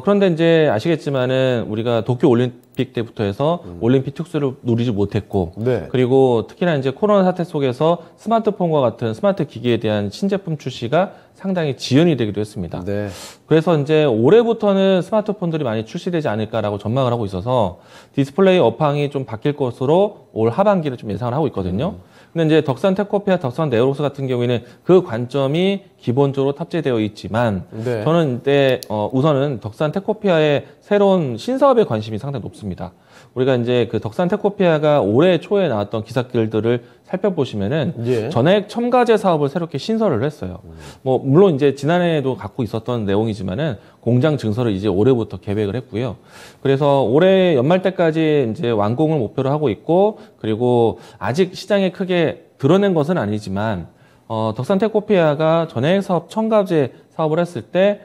그런데 이제 아시겠지만은 우리가 도쿄 올림픽 때부터 해서 올림픽 특수를 누리지 못했고 네. 그리고 특히나 이제 코로나 사태 속에서 스마트폰과 같은 스마트 기기에 대한 신제품 출시가 상당히 지연이 되기도 했습니다. 네. 그래서 이제 올해부터는 스마트폰들이 많이 출시되지 않을까라고 전망을 하고 있어서 디스플레이 업황이 좀 바뀔 것으로 올 하반기를 좀 예상을 하고 있거든요. 근데 이제 덕산테코피아, 덕산네오로스 같은 경우에는 그 관점이 기본적으로 탑재되어 있지만 네. 저는 이때 우선은 덕산테코피아의 새로운 신사업에 관심이 상당히 높습니다. 우리가 이제 그 덕산테코피아가 올해 초에 나왔던 기사들을 살펴보시면은 예. 전액 첨가제 사업을 새롭게 신설을 했어요. 뭐 물론 이제 지난해에도 갖고 있었던 내용이지만은 공장 증설을 이제 올해부터 계획을 했고요. 그래서 올해 연말 때까지 이제 완공을 목표로 하고 있고 그리고 아직 시장에 크게 드러낸 것은 아니지만 덕산테코피아가 전액 사업 첨가제 사업을 했을 때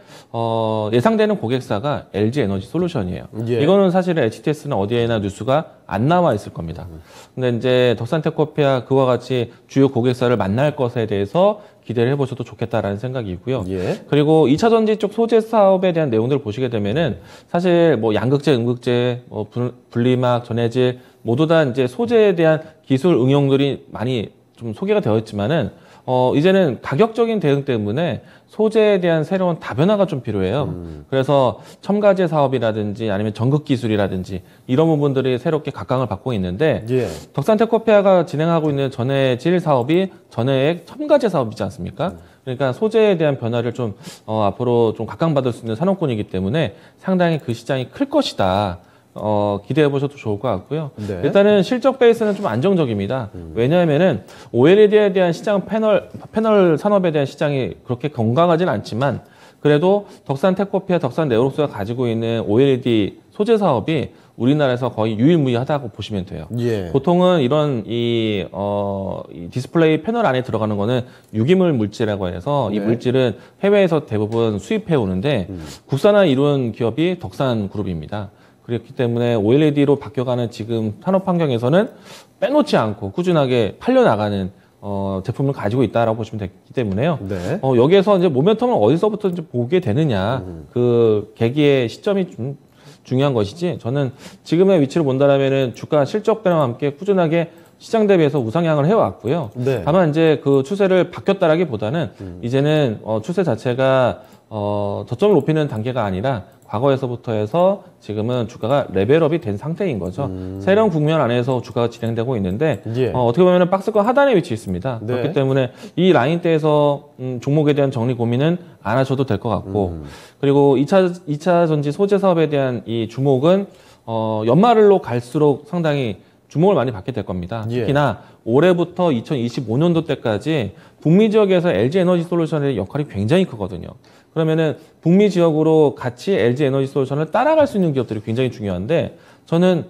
예상되는 고객사가 LG 에너지 솔루션이에요. 예. 이거는 사실은 HTS나 어디에나 뉴스가 안 나와 있을 겁니다. 근데 이제 덕산테코피아 그와 같이 주요 고객사를 만날 것에 대해서 기대를 해보셔도 좋겠다라는 생각이고요. 예. 그리고 2차 전지 쪽 소재 사업에 대한 내용들을 보시게 되면은 사실 뭐 양극재, 음극재, 분리막, 전해질 모두 다 이제 소재에 대한 기술 응용들이 많이 좀 소개가 되어 있지만은 이제는 가격적인 대응 때문에 소재에 대한 새로운 다변화가 좀 필요해요. 그래서 첨가제 사업이라든지 아니면 전극 기술이라든지 이런 부분들이 새롭게 각광을 받고 있는데 예. 덕산테크코피아가 진행하고 있는 전해질 사업이 전해액 첨가제 사업이지 않습니까? 그러니까 소재에 대한 변화를 좀 앞으로 좀 각광받을 수 있는 산업군이기 때문에 상당히 그 시장이 클 것이다. 기대해 보셔도 좋을 것 같고요. 네. 일단은 실적 베이스는 좀 안정적입니다. 왜냐하면은 OLED에 대한 시장 패널 산업에 대한 시장이 그렇게 건강하진 않지만 그래도 덕산테크코피아, 덕산네오록스가 가지고 있는 OLED 소재 사업이 우리나라에서 거의 유일무이하다고 보시면 돼요. 예. 보통은 이런 이 디스플레이 패널 안에 들어가는 거는 유기물 물질이라고 해서 이 네. 물질은 해외에서 대부분 수입해 오는데 국산화 이룬 기업이 덕산그룹입니다. 그렇기 때문에 OLED로 바뀌어가는 지금 산업 환경에서는 빼놓지 않고 꾸준하게 팔려나가는 제품을 가지고 있다라고 보시면 되기 때문에요. 네. 여기에서 이제 모멘텀을 어디서부터 이제 보게 되느냐, 그 계기의 시점이 좀 중요한 것이지, 저는 지금의 위치를 본다라면은 주가 실적 변화와 함께 꾸준하게 시장 대비해서 우상향을 해왔고요. 네. 다만 이제 그 추세를 바뀌었다라기보다는 이제는 추세 자체가 저점을 높이는 단계가 아니라 과거에서부터 해서 지금은 주가가 레벨업이 된 상태인 거죠. 새로운 국면 안에서 주가가 진행되고 있는데 예. 어떻게 보면 박스권 하단에 위치해 있습니다. 네. 그렇기 때문에 이 라인대에서 종목에 대한 정리 고민은 안 하셔도 될 것 같고 그리고 2차 전지 소재 사업에 대한 이 주목은 연말로 갈수록 상당히 주목을 많이 받게 될 겁니다. 예. 특히나 올해부터 2025년도 때까지 북미 지역에서 LG 에너지 솔루션의 역할이 굉장히 크거든요. 그러면은 북미 지역으로 같이 LG 에너지 솔루션을 따라갈 수 있는 기업들이 굉장히 중요한데 저는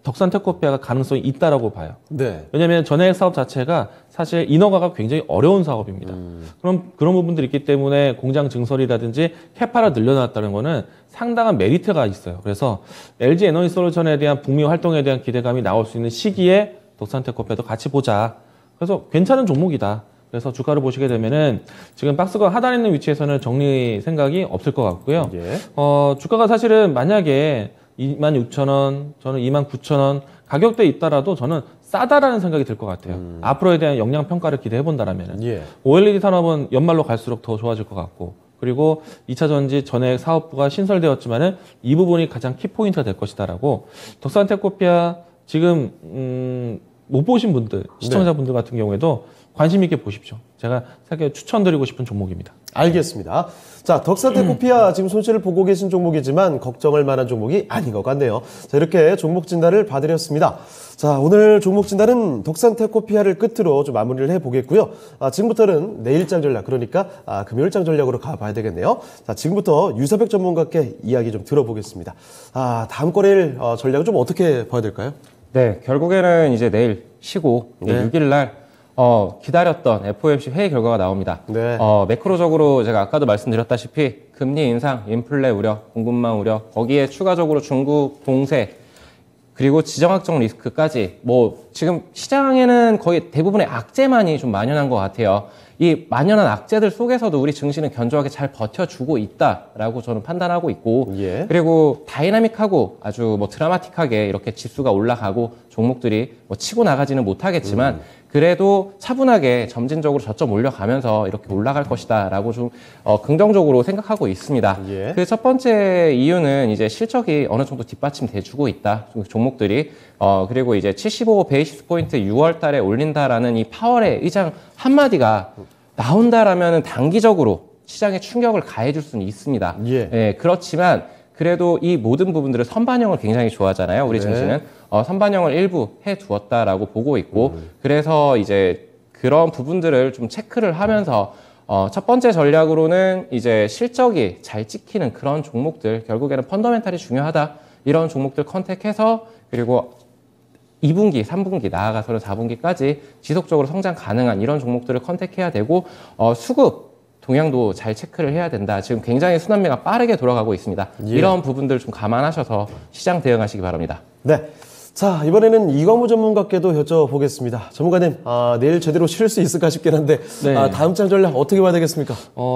덕산테크코피아가 가능성이 있다라고 봐요. 네. 왜냐하면 전해액 사업 자체가 사실 인허가가 굉장히 어려운 사업입니다. 그럼 그런 부분들이 있기 때문에 공장 증설이라든지 캐파를 늘려놨다는 거는 상당한 메리트가 있어요. 그래서 LG 에너지 솔루션에 대한 북미 활동에 대한 기대감이 나올 수 있는 시기에 덕산테크코피아도 같이 보자. 그래서 괜찮은 종목이다. 그래서 주가를 보시게 되면은 지금 박스가 하단에 있는 위치에서는 정리 생각이 없을 것 같고요. 예. 주가가 사실은 만약에 26,000원, 저는 29,000원 가격대에 있다라도 저는 싸다라는 생각이 들 것 같아요. 앞으로에 대한 영양 평가를 기대해 본다라면은 예. OLED 산업은 연말로 갈수록 더 좋아질 것 같고 그리고 2차 전지 전액 사업부가 신설되었지만은 이 부분이 가장 키포인트가 될 것이다라고 덕산테크코피아 지금 못 보신 분들, 시청자분들 같은 경우에도 관심 있게 보십시오. 제가 세계 추천드리고 싶은 종목입니다. 알겠습니다. 자, 덕산테크코피아 지금 손실을 보고 계신 종목이지만 걱정할 만한 종목이 아닌 것 같네요. 자, 이렇게 종목 진단을 봐드렸습니다. 자, 오늘 종목 진단은 덕산테크코피아를 끝으로 좀 마무리를 해보겠고요. 지금부터는 내일장 전략, 그러니까 금요일장 전략으로 가봐야 되겠네요. 자, 지금부터 유사백 전문가께 이야기 좀 들어보겠습니다. 다음 거래일 전략을 좀 어떻게 봐야 될까요? 네, 결국에는 이제 내일 쉬고 네. 6일 날 기다렸던 FOMC 회의 결과가 나옵니다. 네. 매크로적으로 제가 아까도 말씀드렸다시피 금리 인상, 인플레 우려, 공급망 우려, 거기에 추가적으로 중국 봉쇄 그리고 지정학적 리스크까지 지금 시장에는 거의 대부분의 악재만이 좀 만연한 것 같아요. 이 만연한 악재들 속에서도 우리 증시는 견조하게 잘 버텨주고 있다라고 저는 판단하고 있고 예. 그리고 다이나믹하고 아주 드라마틱하게 이렇게 지수가 올라가고 종목들이 치고 나가지는 못하겠지만 그래도 차분하게 점진적으로 저점 올려가면서 이렇게 올라갈 것이다라고 좀 긍정적으로 생각하고 있습니다. 예. 그 첫 번째 이유는 이제 실적이 어느 정도 뒷받침돼주고 있다 종목들이 그리고 이제 75 베이시스 포인트 6월 달에 올린다라는 이 파월의 의장 한마디가 나온다라면은 단기적으로 시장에 충격을 가해줄 수는 있습니다. 예. 그렇지만 그래도 이 모든 부분들을 선반영을 굉장히 좋아하잖아요. 우리 네. 증시는 선반영을 일부 해두었다라고 보고 있고 그래서 이제 그런 부분들을 좀 체크를 하면서 첫 번째 전략으로는 이제 실적이 잘 찍히는 그런 종목들 결국에는 펀더멘탈이 중요하다 이런 종목들 컨택해서 그리고 2분기, 3분기 나아가서는 4분기까지 지속적으로 성장 가능한 이런 종목들을 컨택해야 되고 수급 동향도 잘 체크를 해야 된다. 지금 굉장히 순환매가 빠르게 돌아가고 있습니다. 예. 이런 부분들 좀 감안하셔서 시장 대응하시기 바랍니다. 네. 자, 이번에는 이광무 전문가께도 여쭤보겠습니다. 전문가님, 내일 제대로 쉴 수 있을까 싶긴 한데, 네. 다음 장 전략 어떻게 봐야 되겠습니까?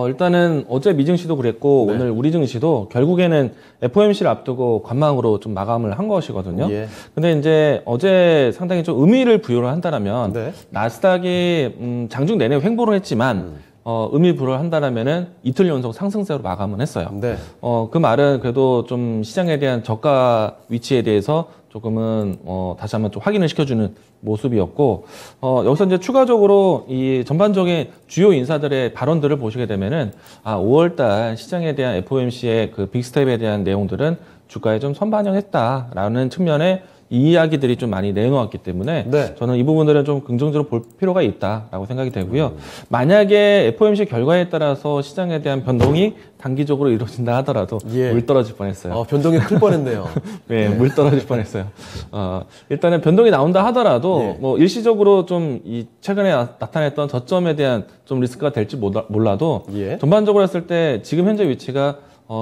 일단은 어제 미증시도 그랬고, 네. 오늘 우리 증시도 결국에는 FOMC를 앞두고 관망으로 좀 마감을 한 것이거든요. 예. 근데 이제 어제 상당히 좀 의미를 부여를 한다라면, 네. 나스닥이 장중 내내 횡보를 했지만, 의미 부여를 한다라면은 이틀 연속 상승세로 마감을 했어요. 네. 그 말은 그래도 좀 시장에 대한 저가 위치에 대해서 조금은 다시 한번 좀 확인을 시켜주는 모습이었고, 여기서 이제 추가적으로 이 전반적인 주요 인사들의 발언들을 보시게 되면은 5월달 시장에 대한 FOMC의 그 빅스텝에 대한 내용들은 주가에 좀 선반영했다라는 측면에 이 이야기들이 좀 많이 내놓았기 때문에 네. 저는 이 부분들은 좀 긍정적으로 볼 필요가 있다라고 생각이 되고요. 만약에 FOMC 결과에 따라서 시장에 대한 변동이 단기적으로 이루어진다 하더라도 예. 물 떨어질 뻔했어요. 변동이 클 뻔했네요. 네, 물 떨어질 뻔했어요. 일단은 변동이 나온다 하더라도 예. 뭐 일시적으로 좀 이 최근에 나타냈던 저점에 대한 좀 리스크가 될지 몰라도 예. 전반적으로 했을 때 지금 현재 위치가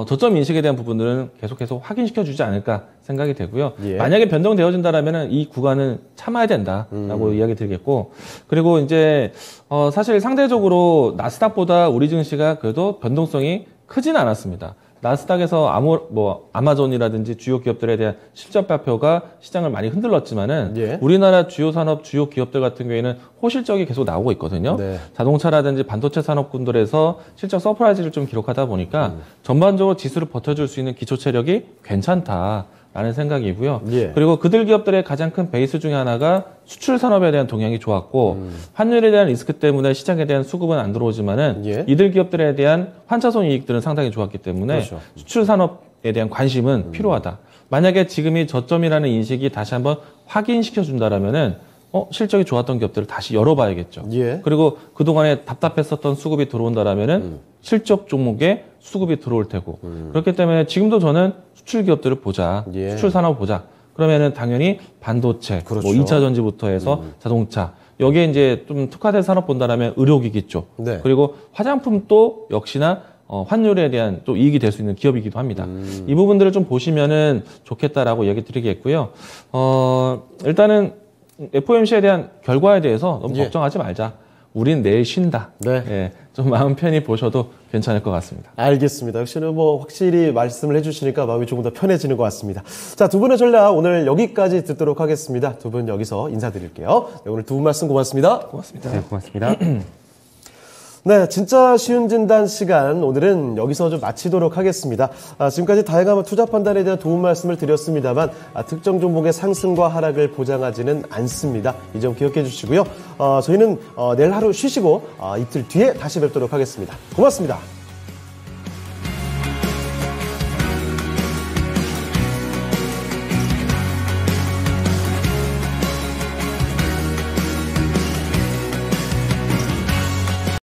저점 인식에 대한 부분들은 계속해서 확인시켜 주지 않을까 생각이 되고요. 예. 만약에 변동되어진다라면은 이 구간은 참아야 된다라고 이야기 드리겠고, 그리고 이제 사실 상대적으로 나스닥보다 우리 증시가 그래도 변동성이 크진 않았습니다. 나스닥에서 아마존이라든지 주요 기업들에 대한 실적 발표가 시장을 많이 흔들렀지만은 예. 우리나라 주요 산업, 주요 기업들 같은 경우에는 호실적이 계속 나오고 있거든요. 네. 자동차라든지 반도체 산업군들에서 실적 서프라이즈를 좀 기록하다 보니까 전반적으로 지수를 버텨줄 수 있는 기초 체력이 괜찮다라는 생각이고요. 예. 그리고 그들 기업들의 가장 큰 베이스 중에 하나가 수출 산업에 대한 동향이 좋았고 환율에 대한 리스크 때문에 시장에 대한 수급은 안 들어오지만은 예. 이들 기업들에 대한 환차손 이익들은 상당히 좋았기 때문에 그렇죠. 수출 산업에 대한 관심은 필요하다. 만약에 지금이 저점이라는 인식이 다시 한번 확인시켜 준다라면은 실적이 좋았던 기업들을 다시 열어봐야겠죠. 예. 그리고 그동안에 답답했었던 수급이 들어온다라면은 실적 종목에 수급이 들어올 테고 그렇기 때문에 지금도 저는 수출 기업들을 보자, 예. 수출 산업을 보자. 그러면은 당연히 반도체, 그렇죠. 2차 전지부터 해서 자동차 여기에 이제 좀 특화된 산업 본다라면 의료기기 쪽 네. 그리고 화장품도 역시나 환율에 대한 또 이익이 될 수 있는 기업이기도 합니다. 이 부분들을 좀 보시면은 좋겠다라고 얘기 드리겠고요. 일단은 FOMC에 대한 결과에 대해서 너무 예. 걱정하지 말자. 우린 내일 쉰다. 네. 예, 좀 마음 편히 보셔도 괜찮을 것 같습니다. 알겠습니다. 역시는 확실히 말씀을 해주시니까 마음이 조금 더 편해지는 것 같습니다. 자, 두 분의 전략 오늘 여기까지 듣도록 하겠습니다. 두 분 여기서 인사드릴게요. 네, 오늘 두 분 말씀 고맙습니다. 고맙습니다. 네, 고맙습니다. 네, 진짜 쉬운 진단 시간 오늘은 여기서 좀 마치도록 하겠습니다. 지금까지 다양한 투자 판단에 대한 도움 말씀을 드렸습니다만 특정 종목의 상승과 하락을 보장하지는 않습니다. 이 점 기억해 주시고요. 저희는 내일 하루 쉬시고 이틀 뒤에 다시 뵙도록 하겠습니다. 고맙습니다.